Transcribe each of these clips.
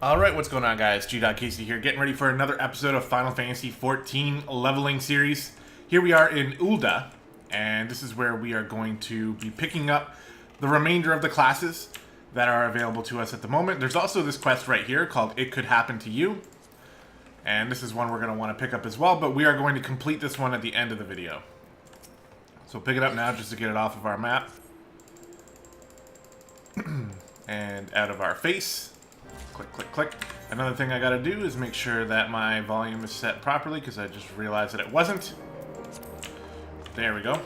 Alright, what's going on, guys? gdoggcasey here, getting ready for another episode of Final Fantasy XIV leveling series. Here we are in Uldah, and this is where we are going to be picking up the remainder of the classes that are available to us at the moment. There's also this quest right here called It Could Happen to You, and this is one we're going to want to pick up as well, but we are going to complete this one at the end of the video. So pick it up now just to get it off of our map and out of our face. Click, click, click. Another thing I gotta do is make sure that my volume is set properly, because I just realized that it wasn't. There we go.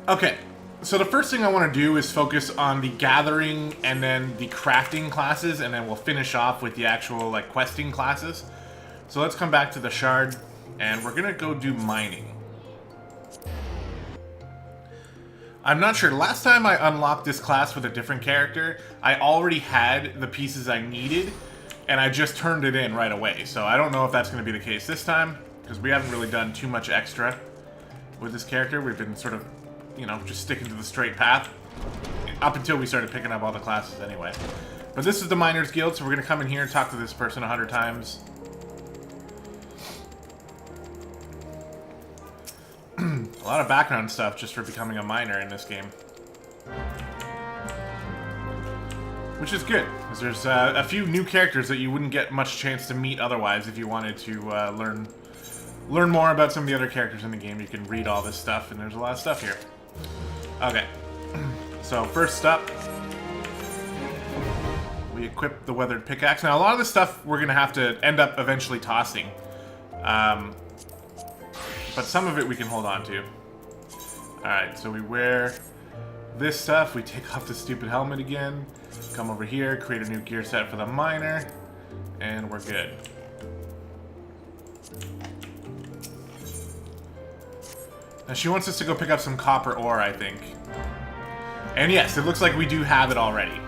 Okay, so the first thing I want to do is focus on the gathering and then the crafting classes, and then we'll finish off with the actual, like, questing classes. So let's come back to the shard, and we're gonna go do mining. I'm not sure. Last time I unlocked this class with a different character, I already had the pieces I needed, and I just turned it in right away. So I don't know if that's going to be the case this time, because we haven't really done too much extra with this character. We've been sort of, you know, just sticking to the straight path up until we started picking up all the classes anyway. But this is the Miners Guild, so we're going to come in here and talk to this person 100 times. A lot of background stuff just for becoming a miner in this game. Which is good, because there's a few new characters that you wouldn't get much chance to meet otherwise if you wanted to learn more about some of the other characters in the game. You can read all this stuff, and there's a lot of stuff here. Okay, so first up, we equip the weathered pickaxe. Now, a lot of this stuff we're going to have to end up eventually tossing. But some of it we can hold on to. Alright, so we wear this stuff. We take off the stupid helmet again. Come over here, create a new gear set for the miner. And we're good. Now she wants us to go pick up some copper ore, I think. And yes, it looks like we do have it already.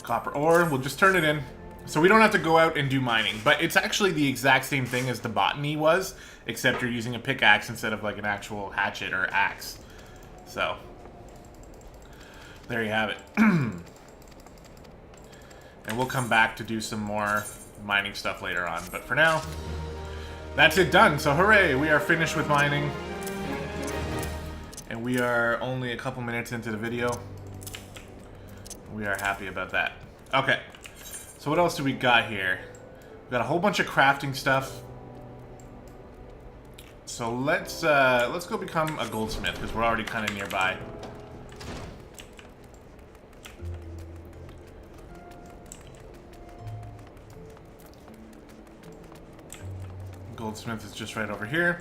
Copper ore, we'll just turn it in. So we don't have to go out and do mining, but it's actually the exact same thing as the botany was, except you're using a pickaxe instead of like an actual hatchet or axe. So, there you have it. And we'll come back to do some more mining stuff later on, but for now, that's it done. So hooray, we are finished with mining. And we are only a couple minutes into the video. We are happy about that. Okay. So what else do we got here? We've got a whole bunch of crafting stuff. So let's go become a goldsmith, because we're already kind of nearby. Goldsmith is just right over here.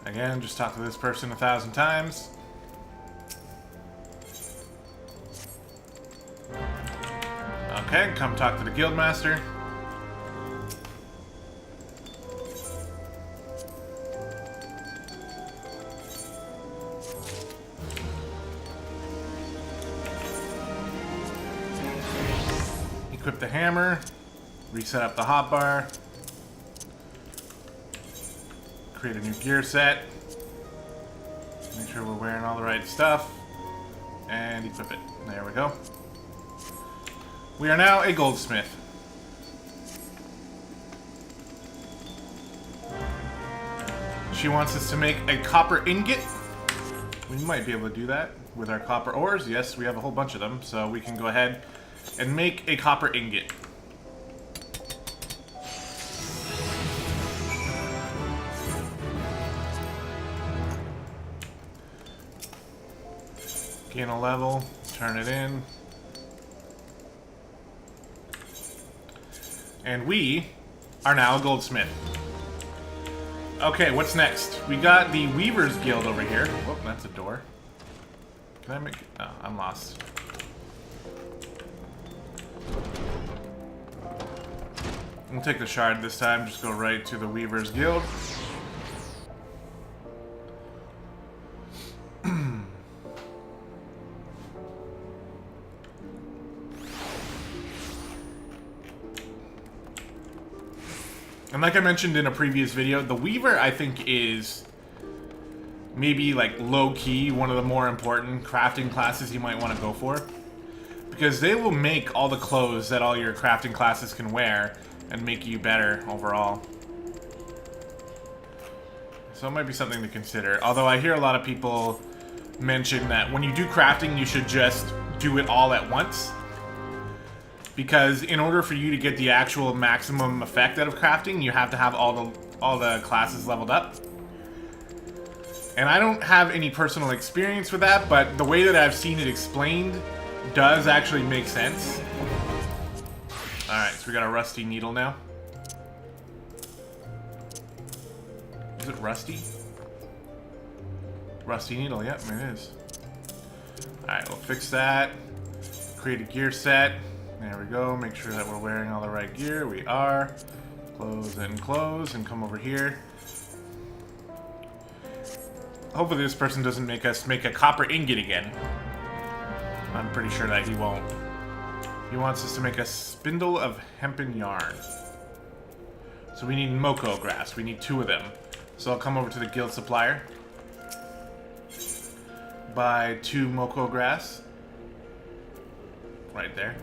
Again, just talk to this person 1,000 times. Okay, come talk to the guildmaster. Equip the hammer. Reset up the hotbar. Create a new gear set. Make sure we're wearing all the right stuff. And equip it. There we go. We are now a goldsmith. She wants us to make a copper ingot. We might be able to do that with our copper ores. Yes, we have a whole bunch of them, so we can go ahead and make a copper ingot. Gain a level, turn it in. And we are now a goldsmith. Okay, what's next? We got the Weaver's Guild over here. Oh, that's a door. Can I make... Oh, I'm lost. We'll take the shard this time, just go right to the Weaver's Guild. And like I mentioned in a previous video, the Weaver, I think, is maybe, like, low-key one of the more important crafting classes you might want to go for. Because they will make all the clothes that all your crafting classes can wear and make you better overall. So it might be something to consider. Although I hear a lot of people mention that when you do crafting, you should just do it all at once. Because in order for you to get the actual maximum effect out of crafting, you have to have all the classes leveled up. And I don't have any personal experience with that, but the way that I've seen it explained does actually make sense. Alright, so we got a rusty needle now. Is it rusty? Rusty needle, yep, it is. Alright, we'll fix that. Create a gear set. There we go. Make sure that we're wearing all the right gear. We are. Close, and come over here. Hopefully this person doesn't make us make a copper ingot again. I'm pretty sure that he won't. He wants us to make a spindle of hempen yarn. So we need Moko grass. We need 2 of them. So I'll come over to the guild supplier. Buy 2 Moko grass. Right there.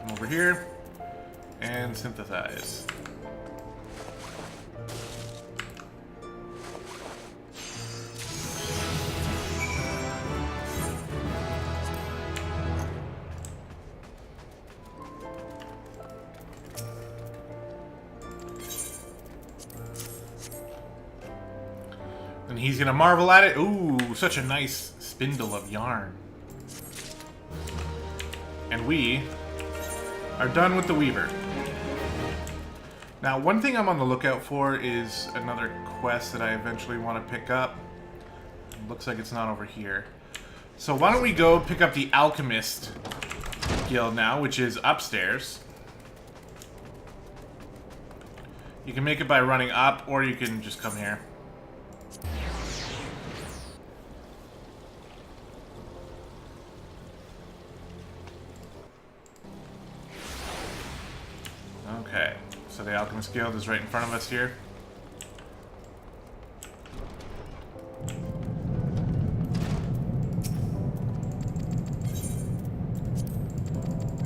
Come over here. And synthesize. And he's gonna marvel at it. Ooh, such a nice spindle of yarn. And we are done with the Weaver. Now, one thing I'm on the lookout for is another quest that I eventually want to pick up. Looks like it's not over here. So why don't we go pick up the Alchemist Guild now, which is upstairs. You can make it by running up, or you can just come here. Okay, so the Alchemist Guild is right in front of us here.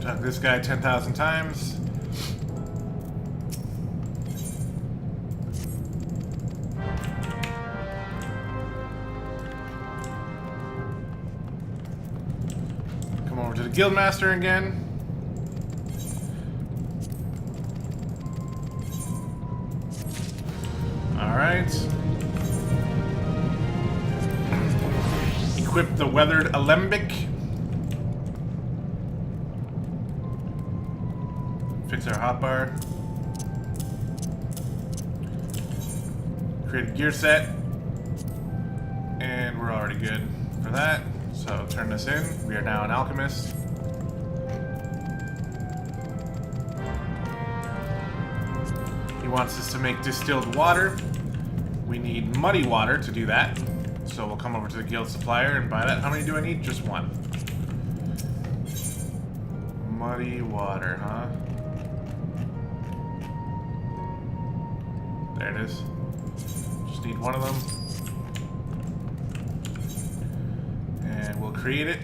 Talk this guy 10,000 times. Come over to the Guildmaster again. Alright. Equip the Weathered Alembic. Fix our hotbar. Create a gear set. And we're already good for that. So turn this in. We are now an alchemist. He wants us to make distilled water. We need muddy water to do that. So we'll come over to the guild supplier and buy that. How many do I need? Just 1. Muddy water, huh? There it is. Just need 1 of them. And we'll create it.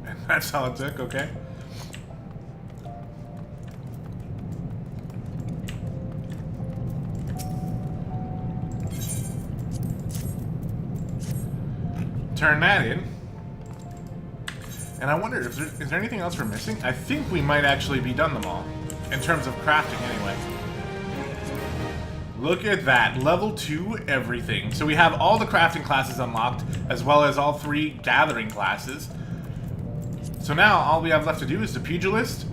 And that's all it took, okay. Turn that in. And I wonder, is there anything else we're missing? I think we might actually be done them all. In terms of crafting, anyway. Look at that. Level 2 everything. So we have all the crafting classes unlocked, as well as all 3 gathering classes. So now, all we have left to do is the Pugilist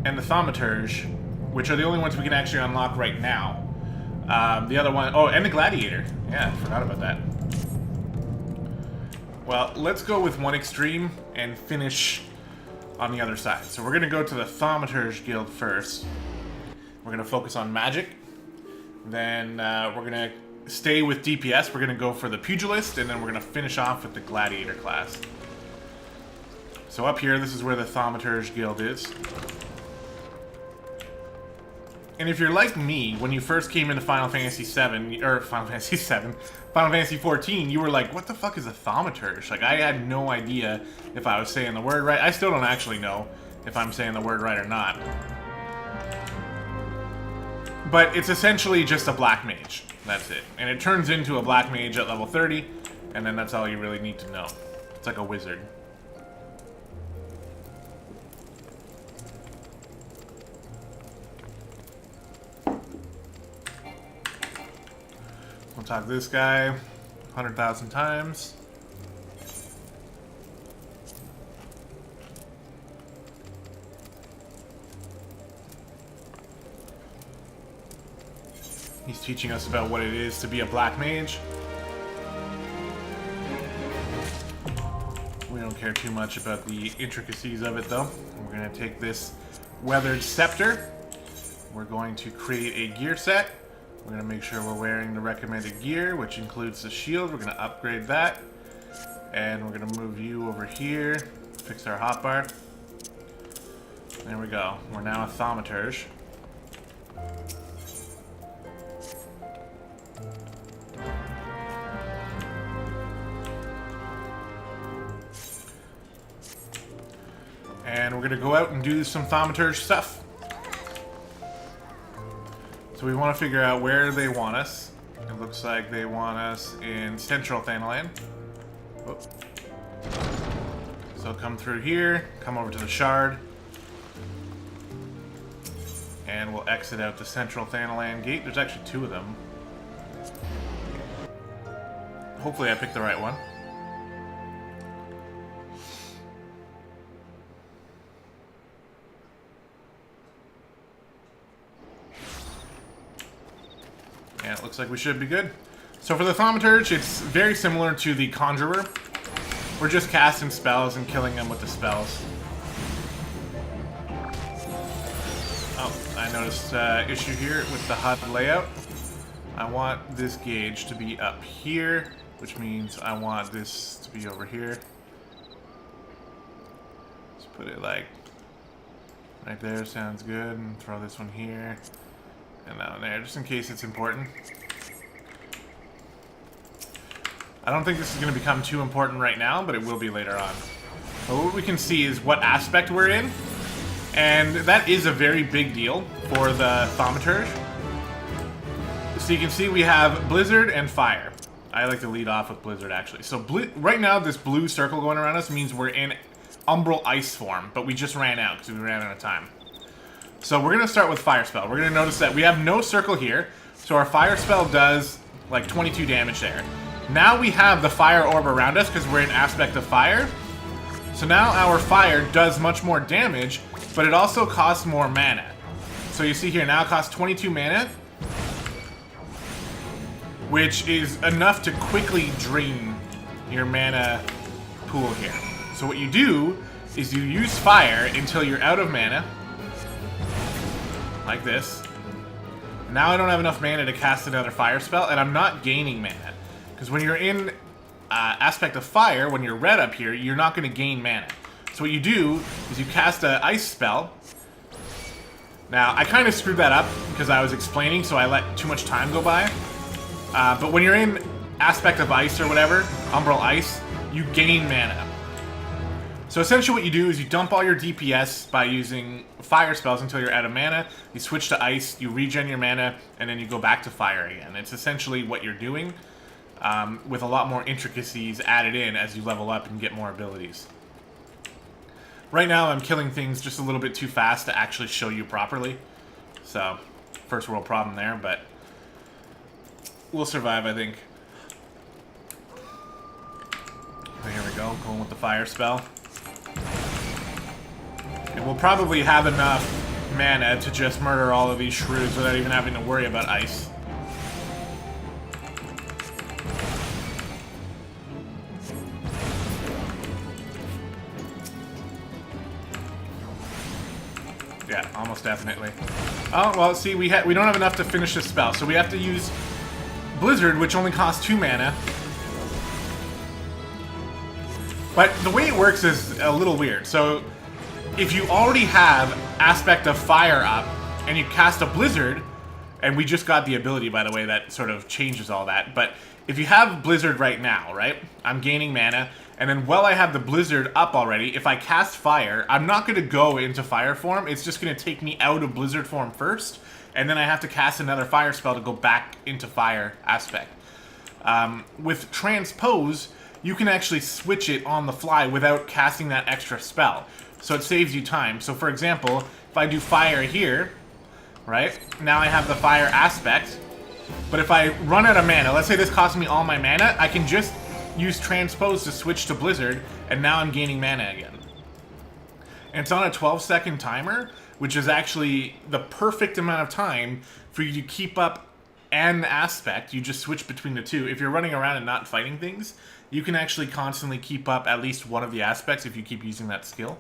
and the Thaumaturge, which are the only ones we can actually unlock right now. The other one... Oh, and the Gladiator. Yeah, I forgot about that. Well, let's go with one extreme and finish on the other side. So we're going to go to the Thaumaturge Guild first. We're going to focus on magic. Then we're going to stay with DPS, we're going to go for the Pugilist, and then we're going to finish off with the Gladiator class. So up here, this is where the Thaumaturge Guild is. And if you're like me, when you first came into Final Fantasy VII, or Final Fantasy VII, Final Fantasy XIV, you were like, what the fuck is a Thaumaturge? Like, I had no idea if I was saying the word right. I still don't actually know if I'm saying the word right or not. But it's essentially just a black mage. That's it. And it turns into a black mage at level 30, and then that's all you really need to know. It's like a wizard. We'll talk to this guy 100,000 times. He's teaching us about what it is to be a black mage. We don't care too much about the intricacies of it, though. We're going to take this weathered scepter. We're going to create a gear set. We're going to make sure we're wearing the recommended gear, which includes the shield. We're going to upgrade that. And we're going to move you over here. Fix our hotbar. There we go. We're now a Thaumaturge. And we're going to go out and do some Thaumaturge stuff. So we want to figure out where they want us. It looks like they want us in Central Thanalan. Whoop. So come through here, come over to the Shard. And we'll exit out the Central Thanalan gate. There's actually two of them. Hopefully I picked the right one. And it looks like we should be good. So for the Thaumaturge, it's very similar to the Conjurer. We're just casting spells and killing them with the spells. Oh, I noticed issue here with the HUD layout. I want this gauge to be up here, which means I want this to be over here. Let's put it like right there, sounds good, and throw this one here. And down there, just in case it's important. I don't think this is going to become too important right now, but it will be later on. But what we can see is what aspect we're in. And that is a very big deal for the Thaumaturge. So you can see we have Blizzard and Fire. I like to lead off with Blizzard, actually. So right now, this blue circle going around us means we're in Umbral Ice form, but we just ran out because we ran out of time. So we're going to start with Fire Spell. We're going to notice that we have no circle here, so our Fire Spell does like 22 damage there. Now we have the Fire Orb around us because we're in Aspect of Fire. So now our Fire does much more damage, but it also costs more mana. So you see here, now it costs 22 mana, which is enough to quickly drain your mana pool here. So what you do is you use Fire until you're out of mana. Like this. Now I don't have enough mana to cast another Fire Spell, and I'm not gaining mana. Because when you're in Aspect of Fire, when you're red up here, you're not going to gain mana. So what you do is you cast an Ice Spell. Now, I kind of screwed that up because I was explaining, so I let too much time go by. But when you're in Aspect of Ice or whatever, Umbral Ice, you gain mana. So essentially what you do is you dump all your DPS by using Fire spells until you're out of mana. You switch to Ice, you regen your mana, and then you go back to Fire again. It's essentially what you're doing, with a lot more intricacies added in as you level up and get more abilities. Right now I'm killing things just a little bit too fast to actually show you properly. So, first world problem there, but we'll survive, I think. So here we go, going with the Fire spell. And we'll probably have enough mana to just murder all of these shrews without even having to worry about ice. Yeah, almost definitely. Oh, well, see, we don't have enough to finish this spell, so we have to use Blizzard, which only costs 2 mana. But the way it works is a little weird. So if you already have Aspect of Fire up and you cast a Blizzard, and we just got the ability, by the way, that sort of changes all that. But if you have Blizzard right now, right, I'm gaining mana, and then while I have the Blizzard up already, if I cast Fire, I'm not going to go into Fire form. It's just going to take me out of Blizzard form first, and then I have to cast another Fire spell to go back into Fire Aspect. With Transpose, you can actually switch it on the fly without casting that extra spell. So it saves you time. So for example, if I do Fire here, right, now I have the Fire Aspect, but if I run out of mana, let's say this costs me all my mana, I can just use Transpose to switch to Blizzard, and now I'm gaining mana again. And it's on a 12-second timer, which is actually the perfect amount of time for you to keep up an aspect. You just switch between the two. If you're running around and not fighting things, you can actually constantly keep up at least one of the aspects if you keep using that skill.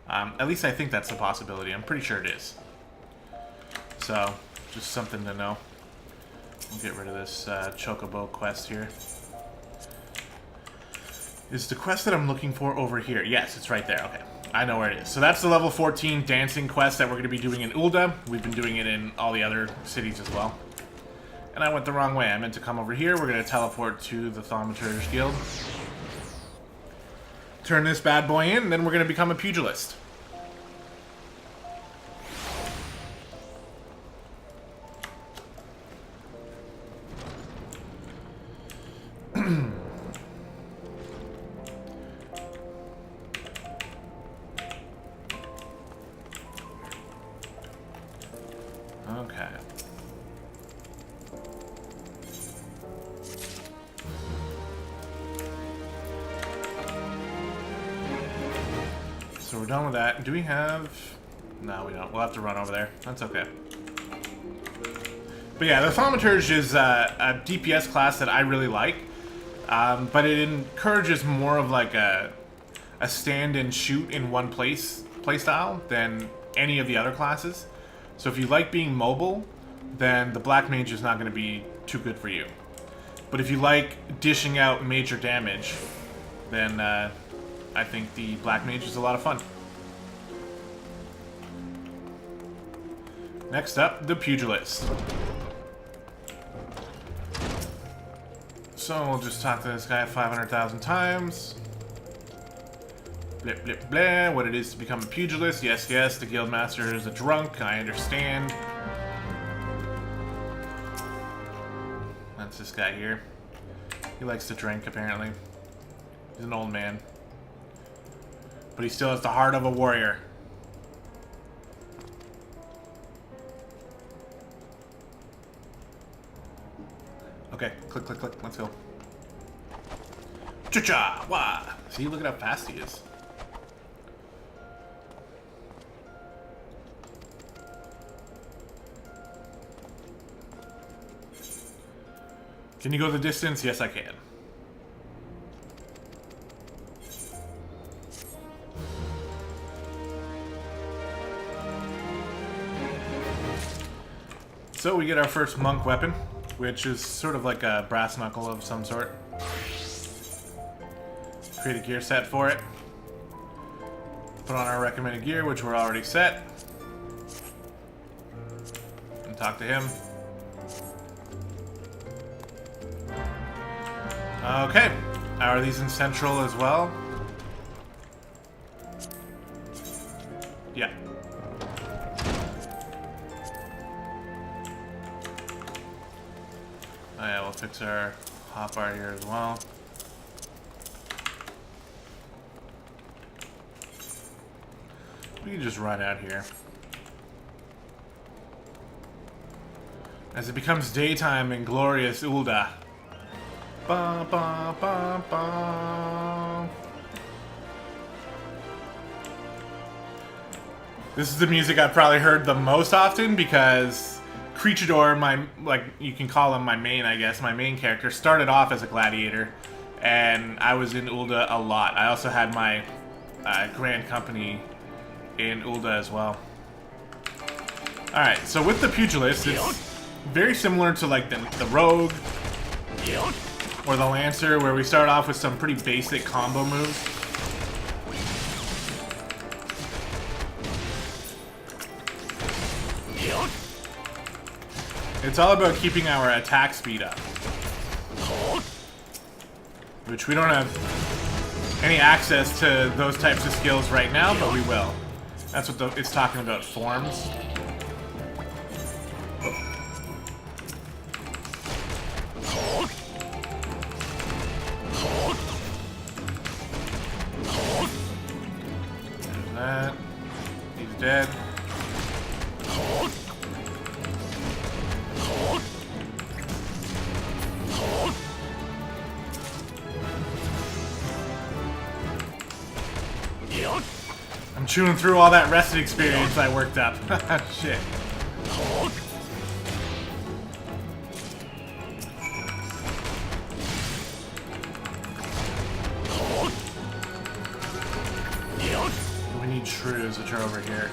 At least I think that's a possibility. I'm pretty sure it is. So, just something to know. We'll get rid of this Chocobo quest here. Is the quest that I'm looking for over here? Yes, it's right there. Okay. I know where it is. So that's the level 14 dancing quest that we're going to be doing in Uldah. We've been doing it in all the other cities as well. And I went the wrong way. I meant to come over here. We're going to teleport to the Thaumaturge Guild. Turn this bad boy in, and then we're going to become a pugilist. Okay. So we're done with that. Do we have... No, we don't. We'll have to run over there. That's okay. But yeah, the Thaumaturge is a DPS class that I really like. But it encourages more of like a stand and shoot in one playstyle than any of the other classes. So if you like being mobile, then the Black Mage is not going to be too good for you. But if you like dishing out major damage, then I think the Black Mage is a lot of fun. Next up, the Pugilist. So we'll just talk to this guy 500,000 times. Blip, blip, blah. What it is to become a pugilist. Yes, yes, the guildmaster is a drunk. I understand. That's this guy here. He likes to drink, apparently. He's an old man. But he still has the heart of a warrior. Okay, click, click, click. Let's go. Cha-cha! Wah! See, look at how fast he is. Can you go the distance? Yes, I can. So we get our first monk weapon, which is sort of like a brass knuckle of some sort. Create a gear set for it. Put on our recommended gear, which we're already set. And talk to him. Okay. Are these in Central as well? Yeah. Oh yeah, we'll fix our hotbar here as well. We can just run out here. As it becomes daytime in glorious Uldah. Ba, ba, ba, ba. This is the music I've probably heard the most often because Creatchador, you can call him my main, I guess, my main character, started off as a gladiator, and I was in Uldah a lot. I also had my grand company in Uldah as well. Alright, so with the Pugilist, it's very similar to like the Rogue Or the Lancer, where we start off with some pretty basic combo moves. It's all about keeping our attack speed up. Which we don't have any access to those types of skills right now, but we will. That's what it's talking about, forms. There's that. He's dead. I'm chewing through all that rested experience I worked up. Shit. We need shrews, which are over here.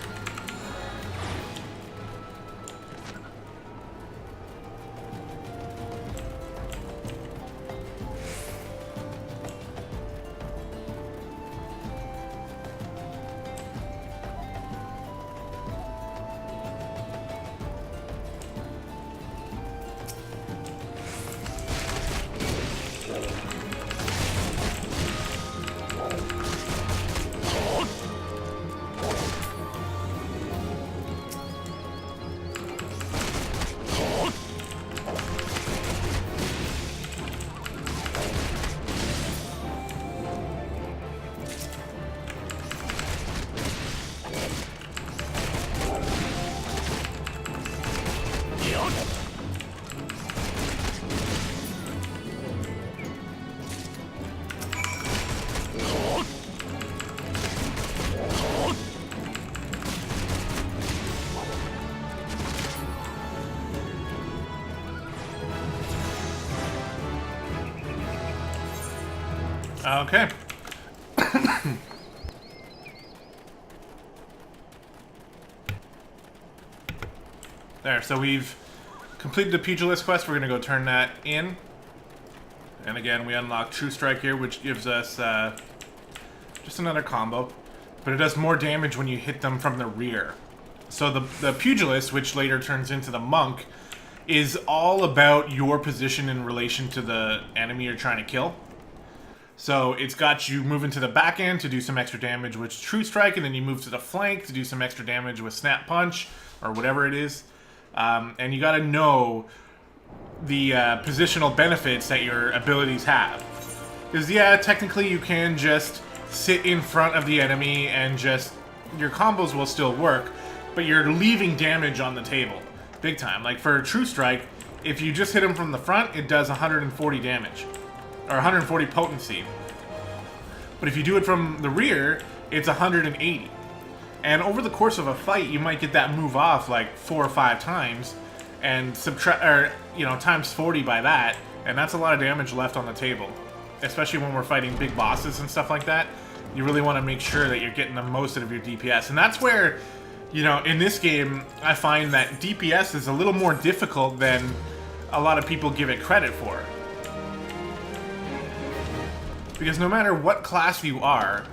Okay. There, so we've completed the Pugilist quest. We're going to go turn that in. And again, we unlock True Strike here, which gives us just another combo. But it does more damage when you hit them from the rear. So the Pugilist, which later turns into the Monk, is all about your position in relation to the enemy you're trying to kill. So it's got you moving to the back end to do some extra damage with True Strike, and then you move to the flank to do some extra damage with Snap Punch, or whatever it is. And you got to know the positional benefits that your abilities have. Because, yeah, technically you can just sit in front of the enemy and just... your combos will still work, but you're leaving damage on the table. Big time. Like, for True Strike, if you just hit him from the front, it does 140 damage. Or 140 potency. But if you do it from the rear, it's 180. And over the course of a fight, you might get that move off like 4 or 5 times, and subtract, or times 40 by that, and that's a lot of damage left on the table. Especially when we're fighting big bosses and stuff like that. You really want to make sure that you're getting the most out of your DPS, and that's where, in this game, I find that DPS is a little more difficult than a lot of people give it credit for. Because no matter what class you are,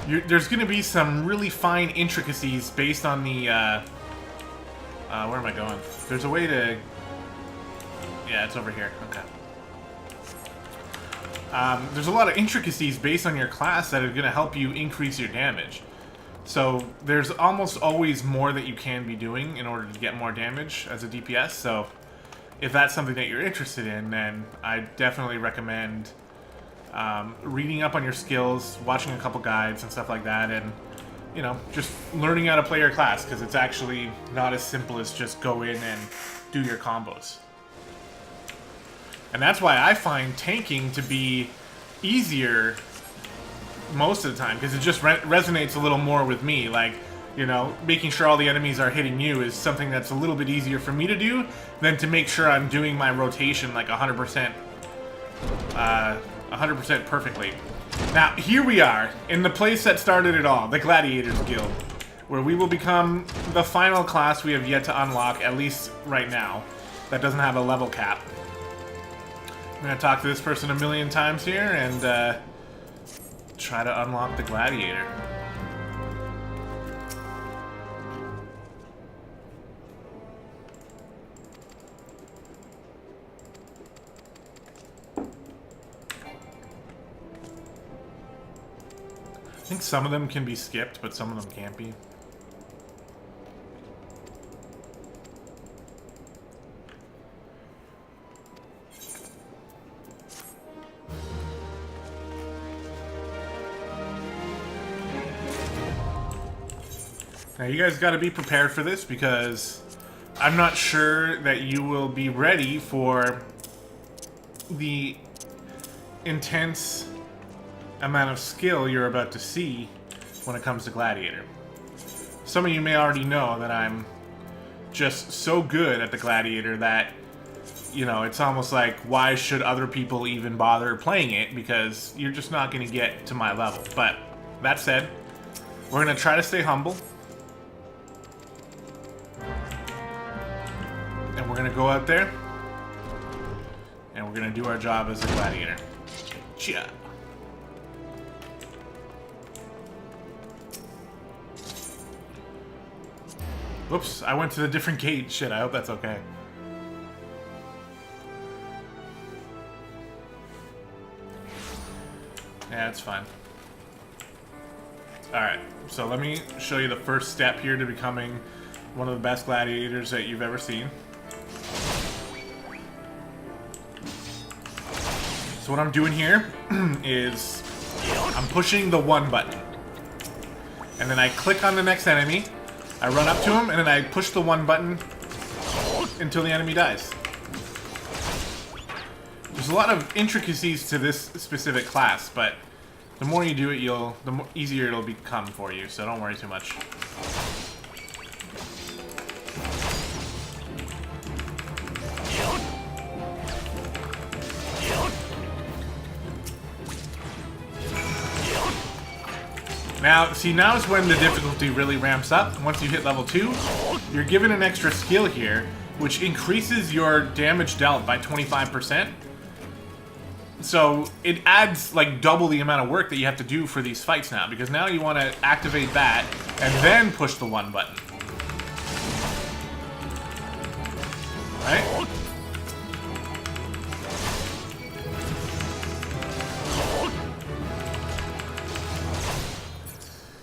there's going to be some really fine intricacies based on the... where am I going? There's a way to... Yeah, it's over here. Okay. There's a lot of intricacies based on your class that are going to help you increase your damage. So there's almost always more that you can be doing in order to get more damage as a DPS. So if that's something that you're interested in, then I definitely recommend... reading up on your skills, watching a couple guides and stuff like that, and just learning how to play your class, because it's actually not as simple as just go in and do your combos. And that's why I find tanking to be easier most of the time, because it just resonates a little more with me. Like, making sure all the enemies are hitting you is something that's a little bit easier for me to do than to make sure I'm doing my rotation like 100%. 100% perfectly. Now, here we are, in the place that started it all, the Gladiators Guild, where we will become the final class we have yet to unlock, at least right now, that doesn't have a level cap. I'm gonna talk to this person a million times here and try to unlock the gladiator. I think some of them can be skipped, but some of them can't be. Now you guys got to be prepared for this because I'm not sure that you will be ready for the intense amount of skill you're about to see when it comes to Gladiator. Some of you may already know that I'm just so good at the Gladiator that, you know, it's almost like, why should other people even bother playing it? Because you're just not going to get to my level. But that said, we're going to try to stay humble. And we're going to go out there and we're going to do our job as a Gladiator. Chia. Whoops, I went to the different gate. Shit, I hope that's okay. Yeah, it's fine. Alright, so let me show you the first step here to becoming one of the best gladiators that you've ever seen. So what I'm doing here is I'm pushing the 1 button. And then I click on the next enemy. I run up to him, and then I push the 1 button until the enemy dies. There's a lot of intricacies to this specific class, but the more you do it, the easier it'll become for you, so don't worry too much. Now, see, now is when the difficulty really ramps up. Once you hit level 2, you're given an extra skill here, which increases your damage dealt by 25%. So it adds like double the amount of work that you have to do for these fights now, because now you want to activate that and then push the 1 button. Right?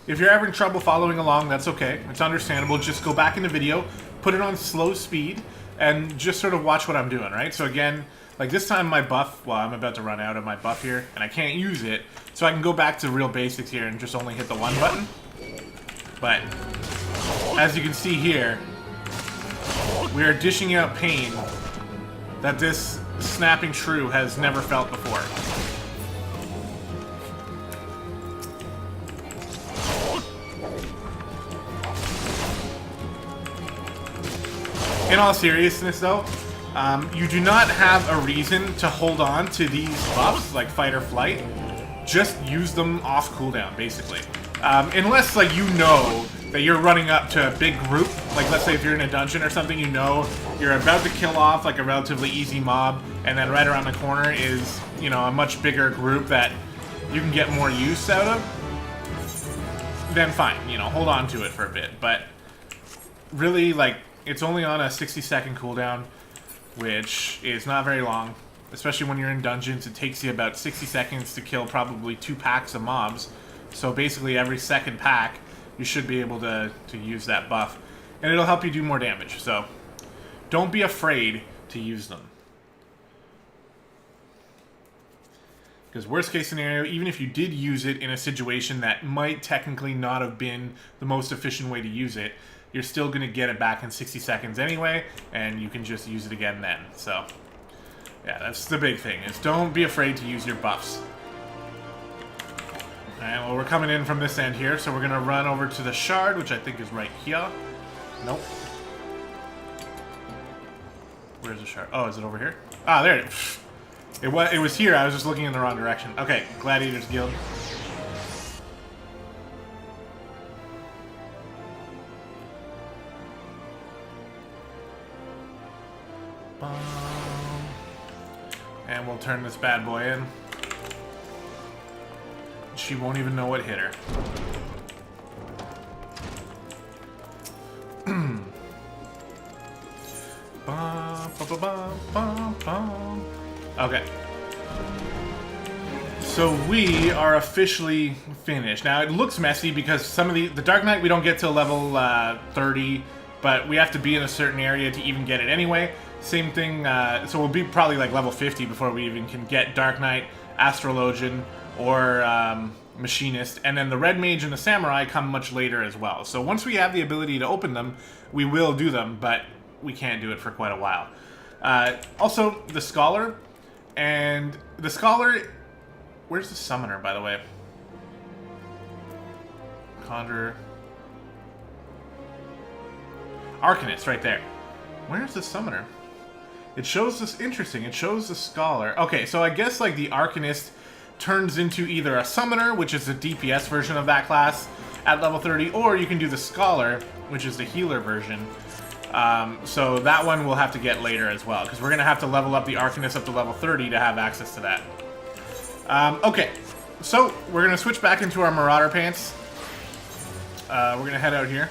If you're having trouble following along, that's okay. It's understandable. Just go back in the video, put it on slow speed, and just sort of watch what I'm doing, right? So again, like this time my buff, well, I'm about to run out of my buff here, and I can't use it, so I can go back to real basics here and just only hit the 1 button. But as you can see here, we are dishing out pain that this snapping shrew has never felt before. In all seriousness, though, you do not have a reason to hold on to these buffs, like fight or flight. Just use them off cooldown, basically. Unless, like, you know that you're running up to a big group. Like, let's say if you're in a dungeon or something, you know you're about to kill off, like, a relatively easy mob, and then right around the corner is, you know, a much bigger group that you can get more use out of. Then fine, you know, hold on to it for a bit. But really, like, it's only on a 60-second cooldown, which is not very long. Especially when you're in dungeons, it takes you about 60 seconds to kill probably 2 packs of mobs. So basically every second pack, you should be able to use that buff. And it'll help you do more damage, so don't be afraid to use them. Because worst case scenario, even if you did use it in a situation that might technically not have been the most efficient way to use it, you're still going to get it back in 60 seconds anyway, and you can just use it again then. So, yeah, that's the big thing, is don't be afraid to use your buffs. Alright, well, we're coming in from this end here, so we're going to run over to the shard, which I think is right here. Nope. Where's the shard? Oh, is it over here? Ah, there it is. It was here, I was just looking in the wrong direction. Okay, Gladiators Guild. And we'll turn this bad boy in. She won't even know what hit her. Okay. So we are officially finished. Now it looks messy because some of the Dark Knight we don't get till level 30, but we have to be in a certain area to even get it anyway. Same thing, so we'll be probably like level 50 before we even can get Dark Knight, Astrologian, or Machinist, and then the Red Mage and the Samurai come much later as well. So once we have the ability to open them, we will do them, but we can't do it for quite a while. Also, the Scholar, and the Scholar... Where's the Summoner, by the way? Conjurer... Arcanist, right there. Where's the Summoner? It shows this... Interesting, it shows the Scholar. Okay, so I guess, like, the Arcanist turns into either a Summoner, which is the DPS version of that class, at level 30, or you can do the Scholar, which is the healer version. So that one we'll have to get later as well, because we're going to have to level up the Arcanist up to level 30 to have access to that. Okay, so we're going to switch back into our Marauder pants. We're going to head out here.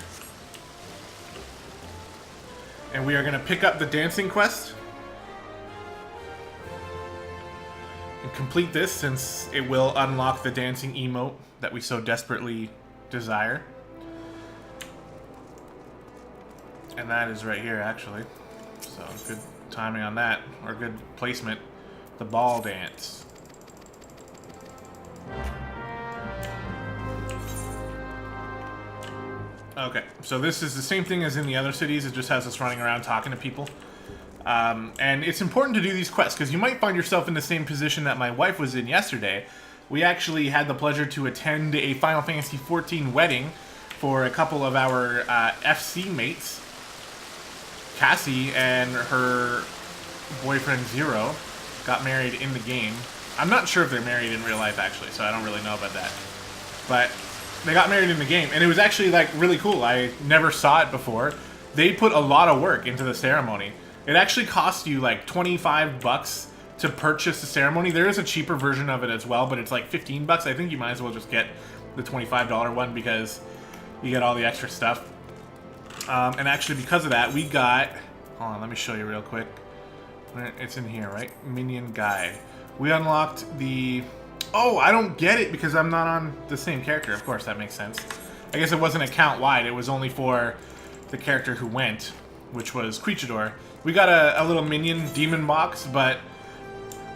And we are going to pick up the dancing quest. And complete this, since it will unlock the dancing emote that we so desperately desire. And that is right here, actually. So, good timing on that, or good placement. The ball dance. Okay, so this is the same thing as in the other cities. It just has us running around talking to people. And it's important to do these quests, because you might find yourself in the same position that my wife was in yesterday. We actually had the pleasure to attend a Final Fantasy XIV wedding for a couple of our FC mates. Cassie and her boyfriend Zero got married in the game. I'm not sure if they're married in real life, actually, so I don't really know about that. But they got married in the game, and it was actually, like, really cool. I never saw it before. They put a lot of work into the ceremony. It actually cost you, like, 25 bucks to purchase the ceremony. There is a cheaper version of it as well, but it's like 15 bucks. I think you might as well just get the $25 one because you get all the extra stuff. And actually, because of that, we got... Hold on, let me show you real quick. It's in here, right? Minion Guide. We unlocked the... Oh, I don't get it because I'm not on the same character. Of course, that makes sense. I guess it wasn't account-wide. It was only for the character who went, which was Creatchador. We got a little minion demon box, but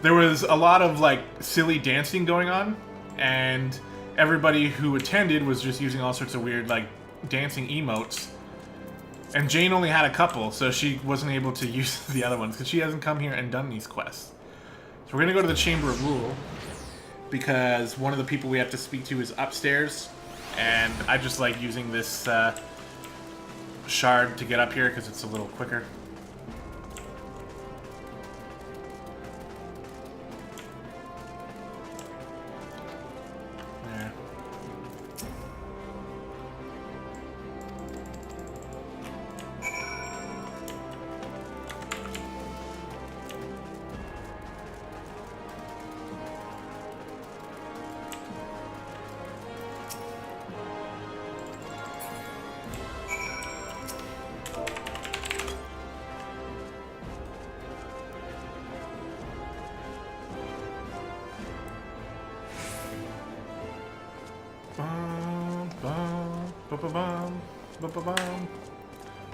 there was a lot of, like, silly dancing going on, and everybody who attended was just using all sorts of weird, like, dancing emotes. And Jane only had a couple, so she wasn't able to use the other ones, because she hasn't come here and done these quests. So we're going to go to the Chamber of Rule, because one of the people we have to speak to is upstairs, and I just like using this shard to get up here, because it's a little quicker.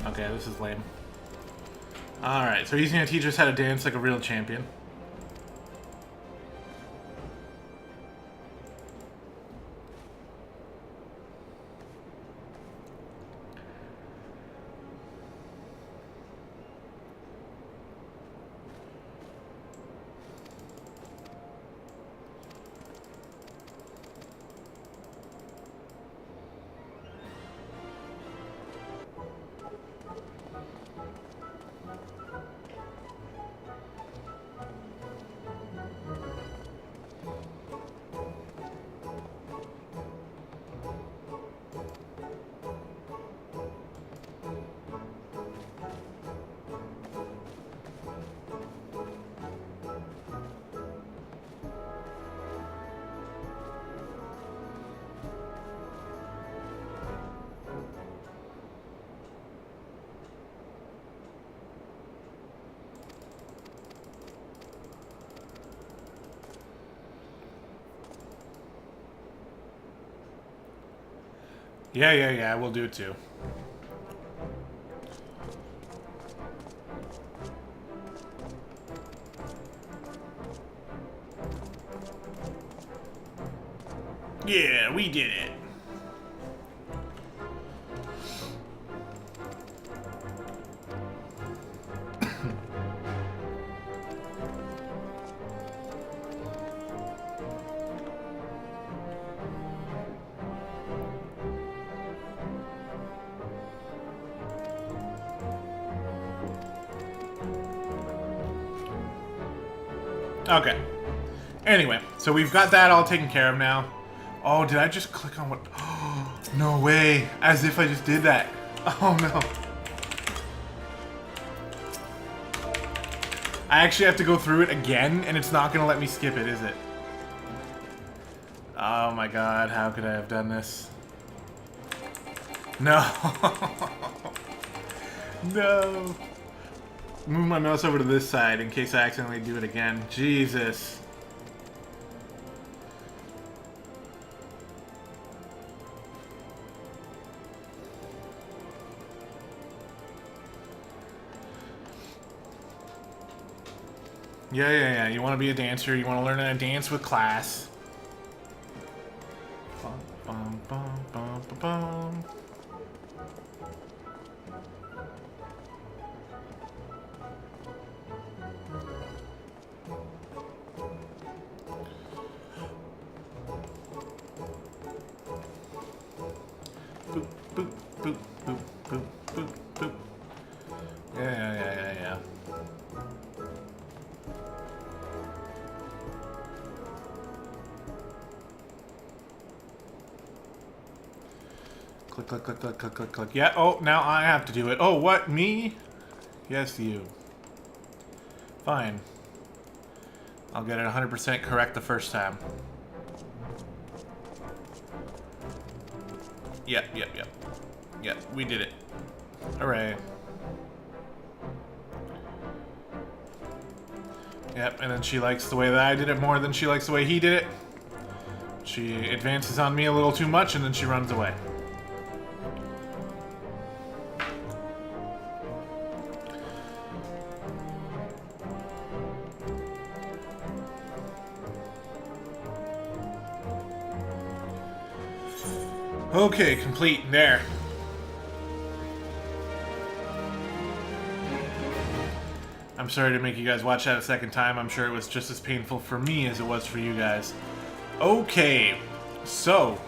Okay, this is lame. Alright, so he's going to teach us how to dance like a real champion. Yeah, we'll do it too. Yeah, we did it. Okay. Anyway, so we've got that all taken care of now. Oh, did I just click on what? Oh, no way. As if I just did that. Oh, no. I actually have to go through it again, and it's not going to let me skip it, is it? Oh, my God. How could I have done this? No. No. Move my mouse over to this side in case I accidentally do it again. Jesus. Yeah. You want to be a dancer. You want to learn how to dance with class. Bum, bum, bum, bum, bum. Boop, boop, boop, boop, boop, boop, boop. Yeah. Click. Yeah, oh, now I have to do it. Oh, what? Me? Yes, you. Fine. I'll get it 100% correct the first time. Yep. Yep, we did it. Hooray. Yep, and then she likes the way that I did it more than she likes the way he did it. She advances on me a little too much, and then she runs away. Okay, complete. There. I'm sorry to make you guys watch that a second time. I'm sure it was just as painful for me as it was for you guys. Okay, so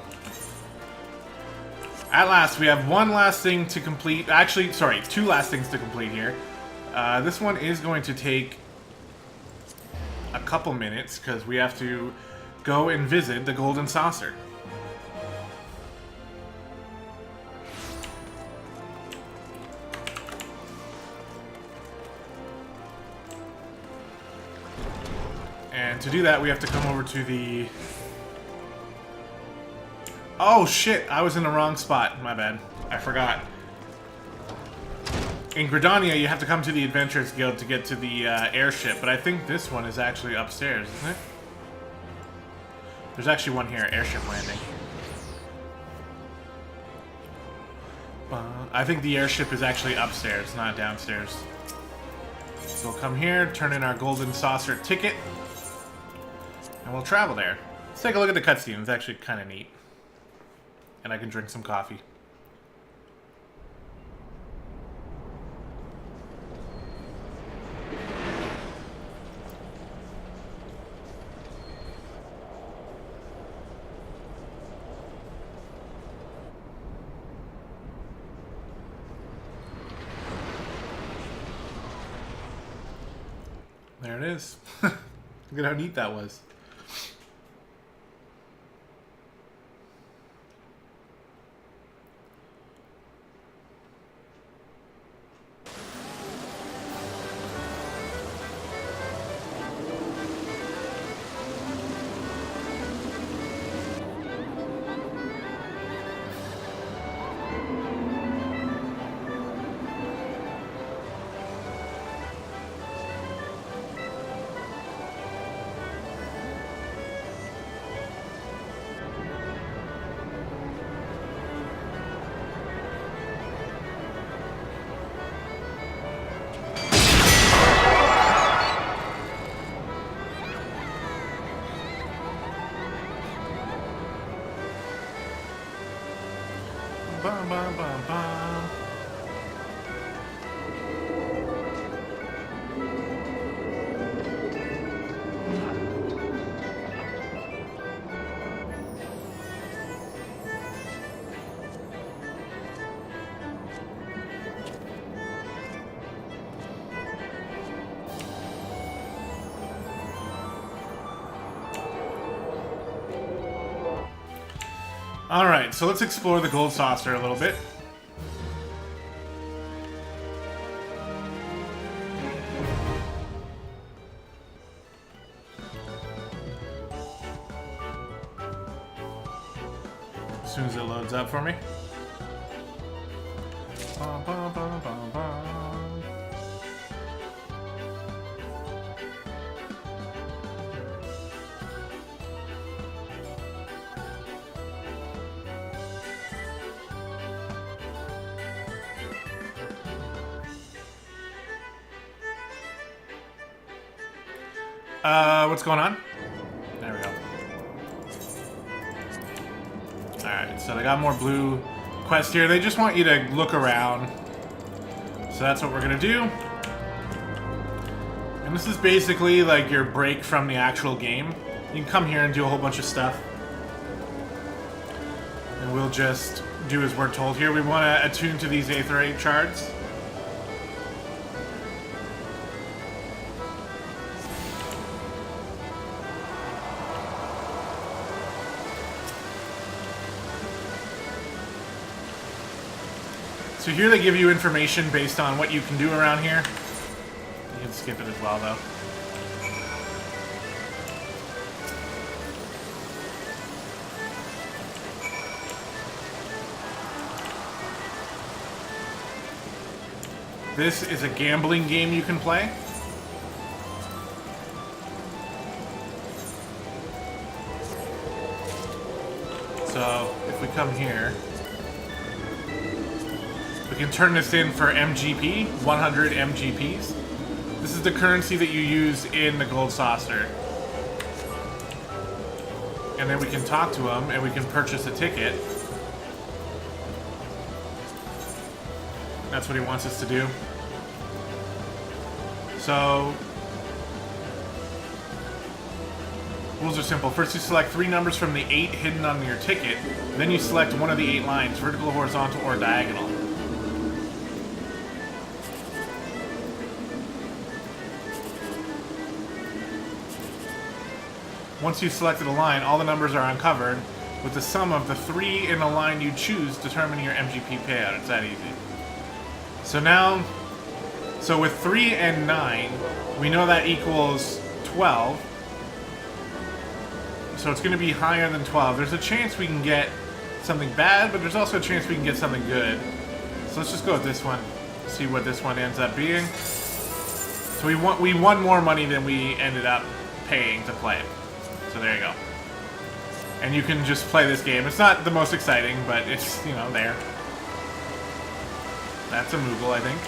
at last we have one last thing to complete. Actually, sorry, two last things to complete here. This one is going to take a couple minutes because we have to go and visit the Golden Saucer. And to do that, we have to come over to the... Oh, shit! I was in the wrong spot. My bad. I forgot. In Gridania, you have to come to the Adventurers Guild to get to the airship, but I think this one is actually upstairs, isn't it? There's actually one here, airship landing. I think the airship is actually upstairs, not downstairs. So we'll come here, turn in our Golden Saucer ticket, and we'll travel there. Let's take a look at the cutscene. It's actually kind of neat. And I can drink some coffee. There it is. Look at how neat that was. bum, bum, bum. Alright, so let's explore the gold saucer a little bit. As soon as it loads up for me. Bum, bum, bum, bum, bum. What's going on? There we go. Alright, so they got more blue quests here. They just want you to look around. So that's what we're gonna do. And this is basically like your break from the actual game. You can come here and do a whole bunch of stuff. And we'll just do as we're told here. We want to attune to these aetherite shards. So here they give you information based on what you can do around here. You can skip it as well, though. This is a gambling game you can play. So if we come here, we can turn this in for MGP, 100 MGPs. This is the currency that you use in the gold saucer. And then we can talk to him and we can purchase a ticket. That's what he wants us to do. So, rules are simple. First you select 3 numbers from the 8 hidden on your ticket. Then you select one of the 8 lines, vertical, horizontal, or diagonal. Once you've selected a line, all the numbers are uncovered, with the sum of the 3 in the line you choose determining your MGP payout. It's that easy. So now, with 3 and 9, we know that equals 12. So it's going to be higher than 12. There's a chance we can get something bad, but there's also a chance we can get something good. So let's just go with this one, see what this one ends up being. So we won more money than we ended up paying to play it. So there you go. And you can just play this game. It's not the most exciting, but it's, you know, there. That's a Moogle, I think.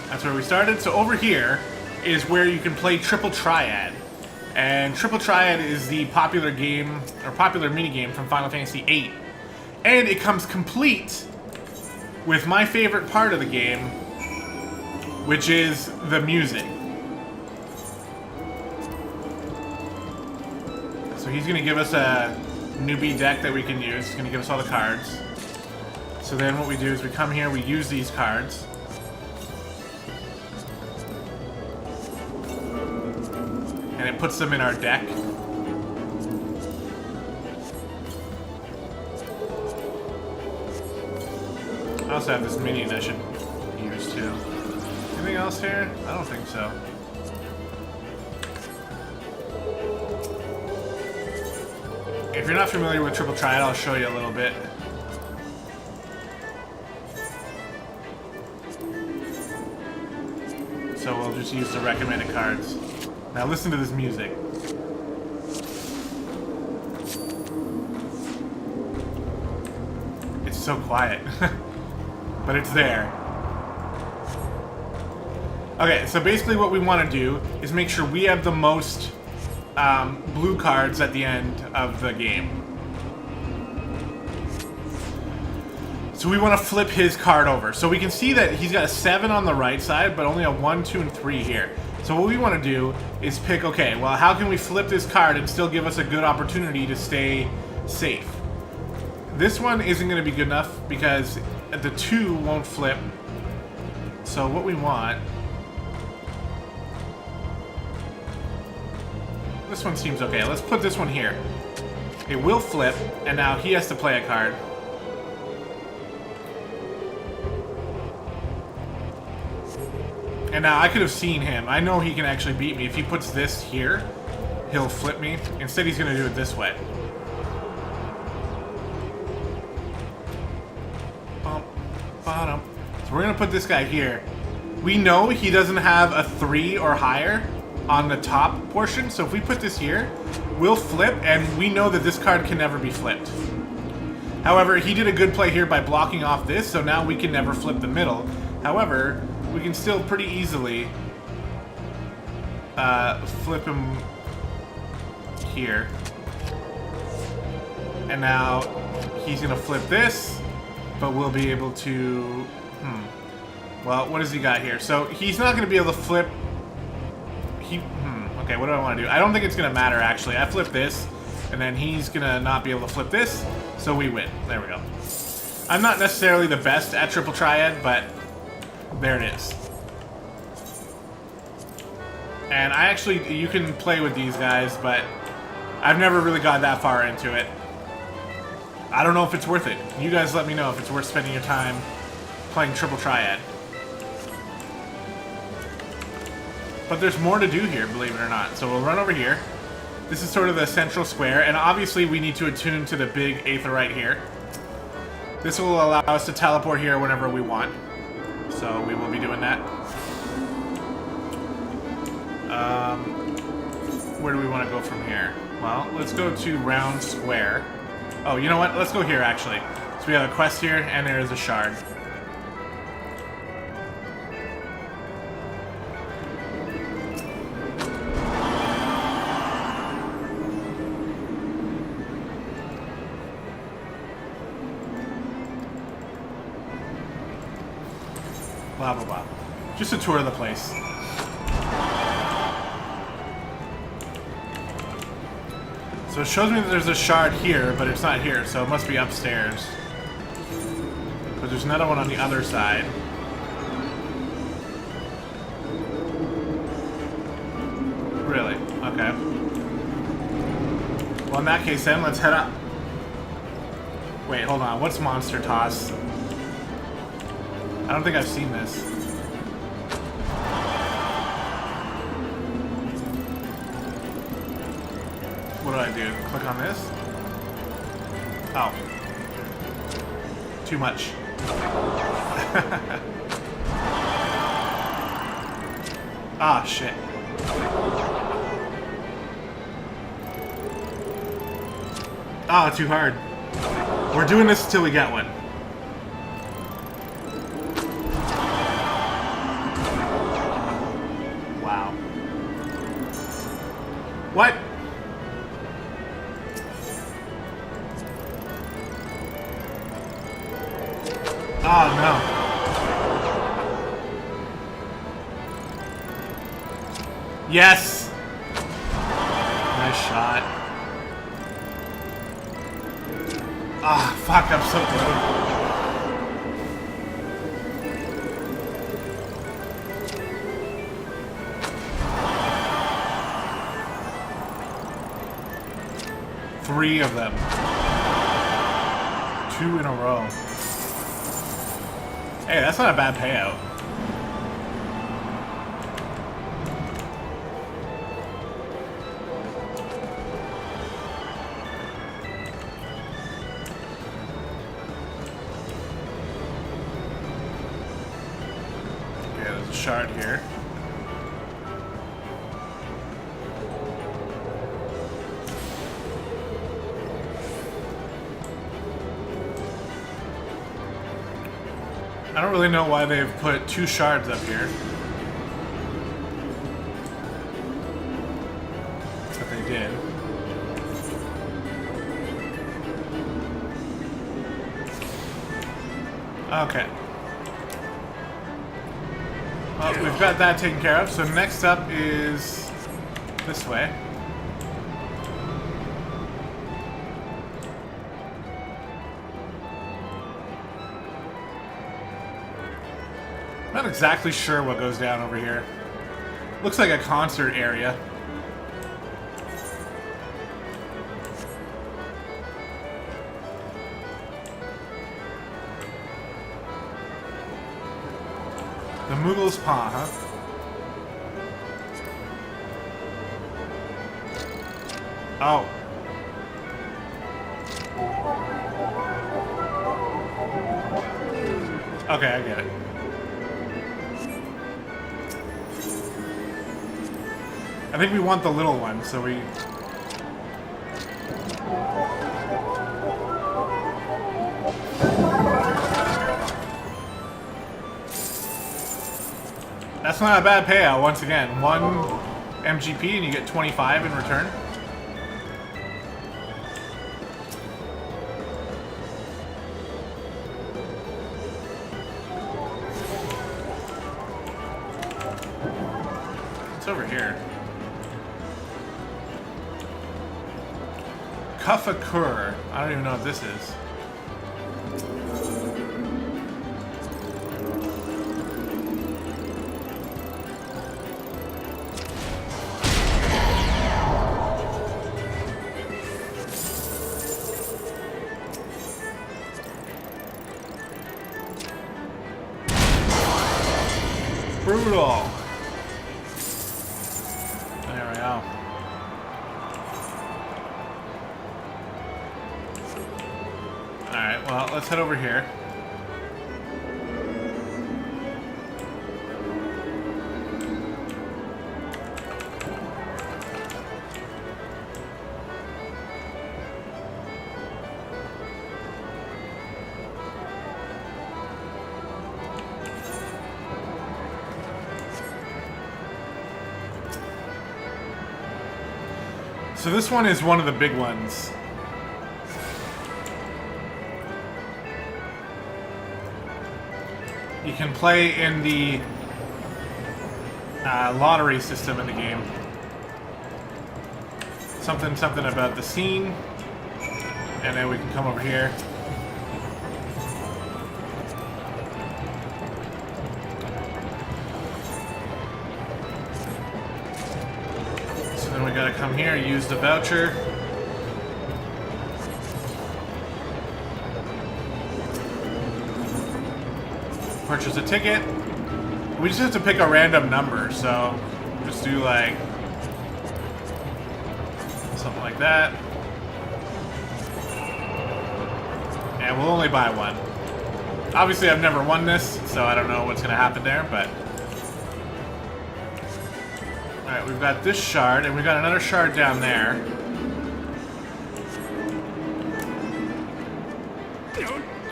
That's where we started. So over here is where you can play Triple Triad. And Triple Triad is the popular game, or popular minigame from Final Fantasy VIII. And it comes complete with my favorite part of the game, which is the music. So he's going to give us a newbie deck that we can use. He's going to give us all the cards. So then what we do is we come here, we use these cards. And it puts them in our deck. I also have this minion I should use too. Anything else here? I don't think so. If you're not familiar with Triple Triad, I'll show you a little bit. So we'll just use the recommended cards. Now listen to this music. It's so quiet. But it's there. Okay, so basically what we want to do is make sure we have the most blue cards at the end of the game. So we want to flip his card over. So we can see that he's got a 7 on the right side, but only a 1, 2, and 3 here. So what we want to do is pick, okay, well, how can we flip this card and still give us a good opportunity to stay safe? This one isn't going to be good enough because the 2 won't flip. So what we want... This one seems okay. Let's put this one here. It will flip, and now he has to play a card. And now I could have seen him. I know he can actually beat me. If he puts this here, he'll flip me. Instead, he's going to do it this way. Bottom. So we're going to put this guy here. We know he doesn't have a 3 or higher on the top portion. So if we put this here, we'll flip, and we know that this card can never be flipped. However, he did a good play here by blocking off this, so now we can never flip the middle. However, we can still pretty easily flip him here. And now he's going to flip this, but we'll be able to... Well, what does he got here? So he's not going to be able to flip... Okay, what do I want to do? I don't think it's going to matter, actually. I flip this, and then he's going to not be able to flip this, so we win. There we go. I'm not necessarily the best at triple triad, but there it is. And I actually, you can play with these guys, but I've never really got that far into it. I don't know if it's worth it. You guys let me know if it's worth spending your time playing triple triad. But there's more to do here, believe it or not. So we'll run over here. This is sort of the central square, and obviously we need to attune to the big aetheryte here. This will allow us to teleport here whenever we want. So we will be doing that. Where do we want to go from here? Well, let's go to round square. Oh, you know what? Let's go here, actually. So we have a quest here, and there is a shard. Blah, blah, blah. Just a tour of the place. So it shows me that there's a shard here, but it's not here, so it must be upstairs. But there's another one on the other side. Really? Okay. Well, in that case then, let's head up. Wait, hold on. What's Monster Toss? I don't think I've seen this. What do I do? Click on this? Oh. Too much. Ah, shit. Ah, too hard. We're doing this until we get one. Wow. What? Oh, no. Yes! Nice shot. Ah, fuck, I'm so good. 3 of them. 2 in a row. Hey, that's not a bad payout. Okay, there's a shard here. I don't really know why they've put 2 shards up here. But they did. Okay. Well, we've got that taken care of. So next up is this way. Not exactly sure what goes down over here. Looks like a concert area. The Moogle's Paw, huh? Oh. Okay, I get it. I think we want the little one, so we... That's not a bad payout, once again. 1 MGP and you get 25 in return. It's over here. Kuffakur. I don't even know what this is. Brutal. There we go. Alright, well, let's head over here. So this one is one of the big ones. You can play in the lottery system in the game. Something about the scene. And then we can come over here. We gotta come here, use the voucher. Purchase a ticket. We just have to pick a random number, so just do like something like that. And we'll only buy one. Obviously I've never won this, so I don't know what's gonna happen there, but alright, we've got this shard, and we've got another shard down there.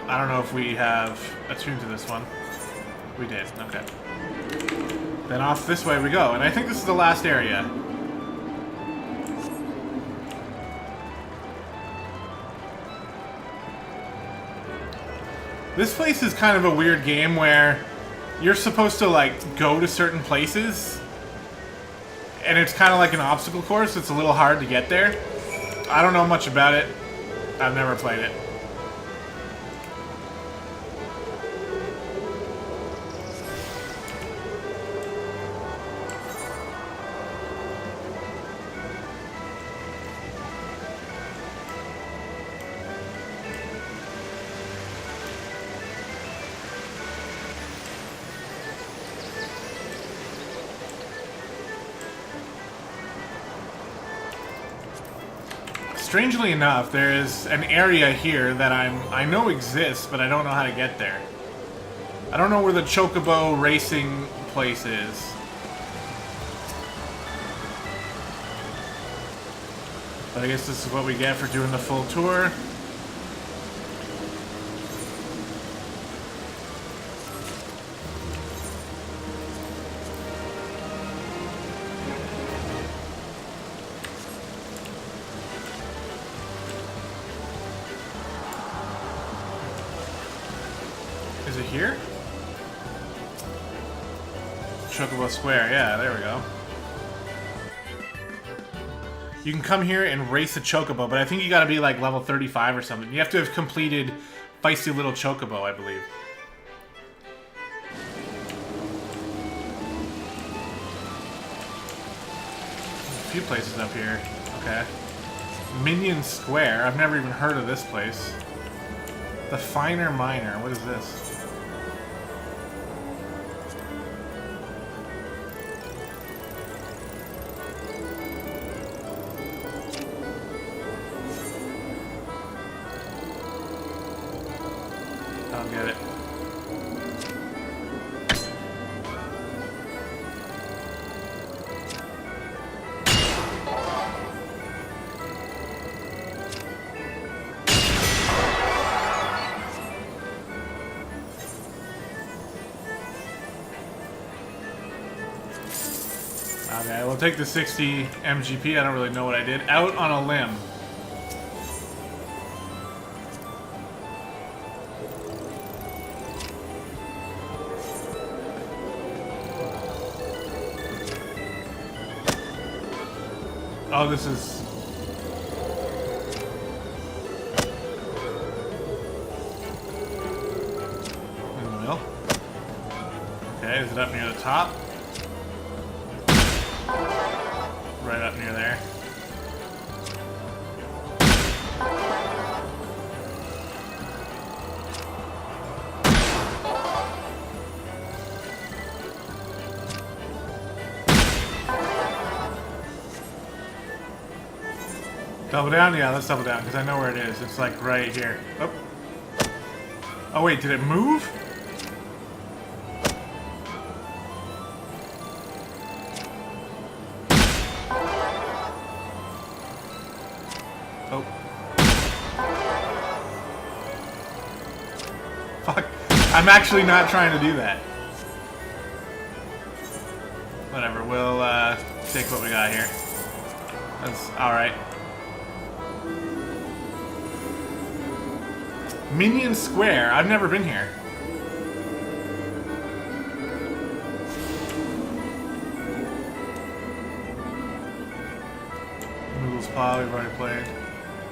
I don't know if we have attuned to this one. We did, okay. Then off this way we go, and I think this is the last area. This place is kind of a weird game where you're supposed to, like, go to certain places. And it's kind of like an obstacle course. It's a little hard to get there. I don't know much about it. I've never played it. Strangely enough, there is an area here that I know exists, but I don't know how to get there. I don't know where the Chocobo racing place is. But I guess this is what we get for doing the full tour. Is it here? Chocobo Square, yeah, there we go. You can come here and race a Chocobo, but I think you gotta be like level 35 or something. You have to have completed Feisty Little Chocobo, I believe. A few places up here. Okay. Minion Square. I've never even heard of this place. The Finer Miner. What is this? I don't get it. Okay, we'll take the 60 MGP. I don't really know what I did. Out on a limb. Oh, this is... in the middle. Okay, is it up near the top? Right up near there. Double down? Yeah, let's double down, because I know where it is. It's like right here. Oh. Oh wait, did it move? Oh. Fuck. I'm actually not trying to do that. Whatever, we'll take what we got here. That's alright. Minion Square. I've never been here. Noodle's Paw, we've already played.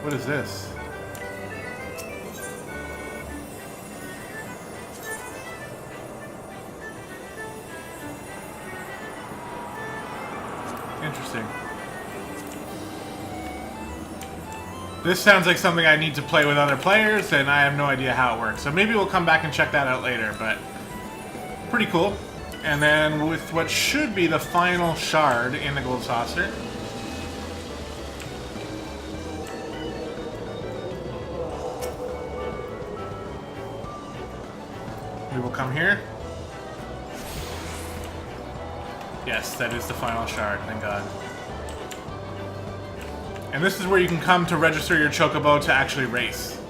What is this? Interesting. This sounds like something I need to play with other players, and I have no idea how it works. So maybe we'll come back and check that out later, but pretty cool. And then with what should be the final shard in the gold saucer. We will come here. Yes, that is the final shard, thank God. And this is where you can come to register your Chocobo to actually race.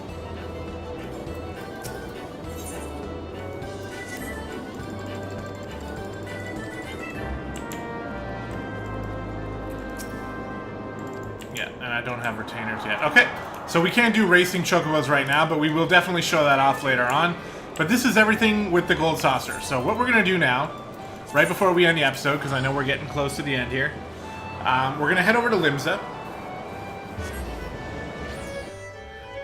Yeah, and I don't have retainers yet. Okay, so we can't do racing Chocobos right now, but we will definitely show that off later on. But this is everything with the gold saucer. So what we're going to do now, right before we end the episode, because I know we're getting close to the end here, we're going to head over to Limsa.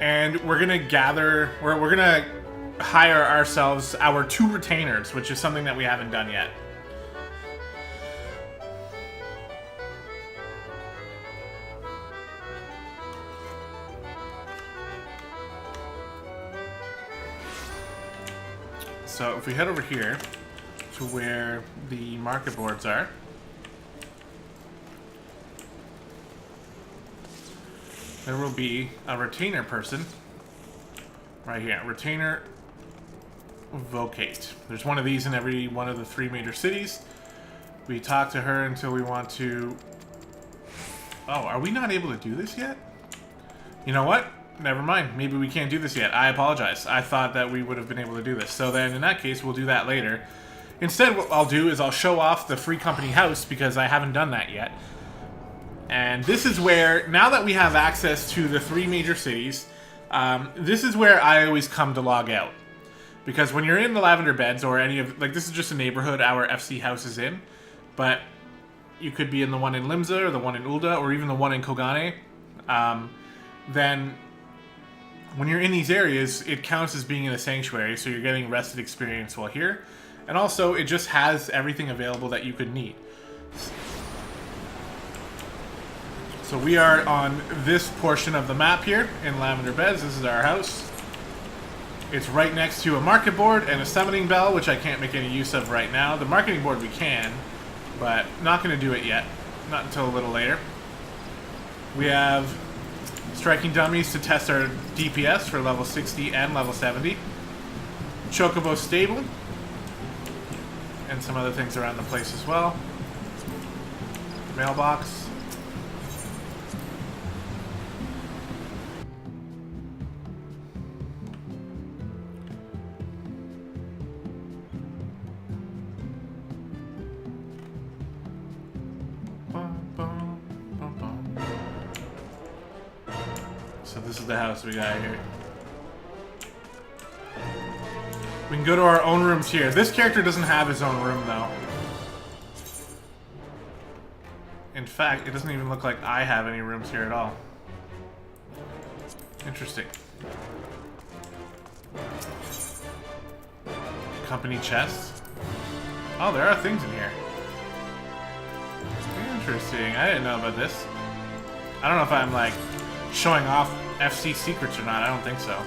And we're gonna gather, we're gonna hire ourselves our 2 retainers, which is something that we haven't done yet. So if we head over here to where the market boards are, there will be a retainer person right here. Retainer vocate. There's one of these in every one of the 3 major cities. We talk to her until we want to... Oh, are we not able to do this yet? You know what? Never mind. Maybe we can't do this yet. I apologize. I thought that we would have been able to do this. So then in that case, we'll do that later. Instead, what I'll do is I'll show off the free company house because I haven't done that yet. And this is where, now that we have access to the 3 major cities, this is where I always come to log out. Because when you're in the Lavender Beds or any of... Like, this is just a neighborhood our FC house is in. But you could be in the one in Limsa or the one in Uldah or even the one in Kogane. Then when you're in these areas, it counts as being in a sanctuary, so you're getting rested experience while here. And also, it just has everything available that you could need. So we are on this portion of the map here in Lavender Beds. This is our house. It's right next to a market board and a summoning bell, which I can't make any use of right now. The marketing board we can, but not going to do it yet. Not until a little later. We have striking dummies to test our DPS for level 60 and level 70. Chocobo stable. And some other things around the place as well. Mailbox. So this is the house we got here. We can go to our own rooms here. This character doesn't have his own room, though. In fact, it doesn't even look like I have any rooms here at all. Interesting. Company chest. Oh, there are things in here. Interesting. I didn't know about this. I don't know if I'm, like, showing off FC secrets or not. I don't think so.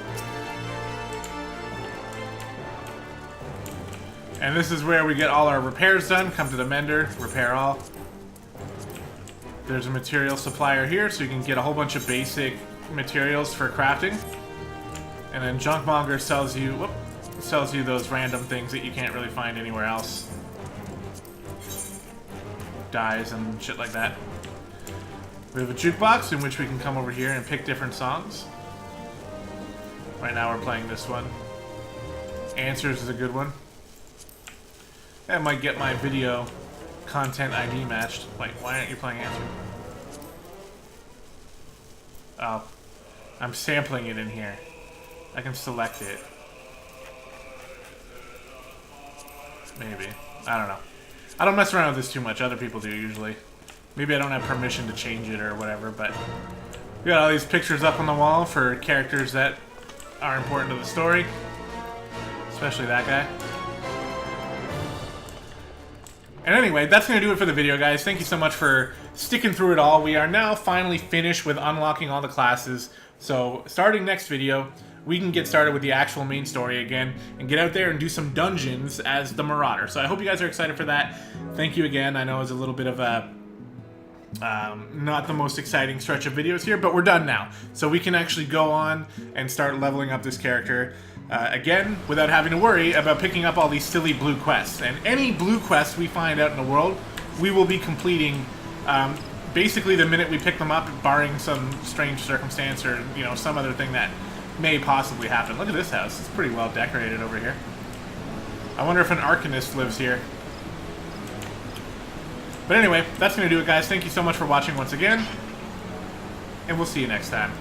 And this is where we get all our repairs done. Come to the mender, repair all. There's a material supplier here, so you can get a whole bunch of basic materials for crafting. And then Junkmonger sells you those random things that you can't really find anywhere else. Dyes and shit like that. We have a jukebox in which we can come over here and pick different songs. Right now we're playing this one. Answers is a good one. That might get my video content ID matched. Wait, why aren't you playing Answer? Oh. I'm sampling it in here. I can select it. Maybe. I don't know. I don't mess around with this too much. Other people do usually. Maybe I don't have permission to change it or whatever, but we got all these pictures up on the wall for characters that are important to the story. Especially that guy. And anyway, that's going to do it for the video, guys. Thank you so much for sticking through it all. We are now finally finished with unlocking all the classes. So, starting next video, we can get started with the actual main story again and get out there and do some dungeons as the Marauder. So I hope you guys are excited for that. Thank you again. I know it was a little bit of a not the most exciting stretch of videos here, but we're done now. So we can actually go on and start leveling up this character again without having to worry about picking up all these silly blue quests. And any blue quests we find out in the world, we will be completing basically the minute we pick them up, barring some strange circumstance or, you know, some other thing that may possibly happen. Look at this house. It's pretty well decorated over here. I wonder if an Arcanist lives here. But anyway, that's going to do it, guys. Thank you so much for watching once again, and we'll see you next time.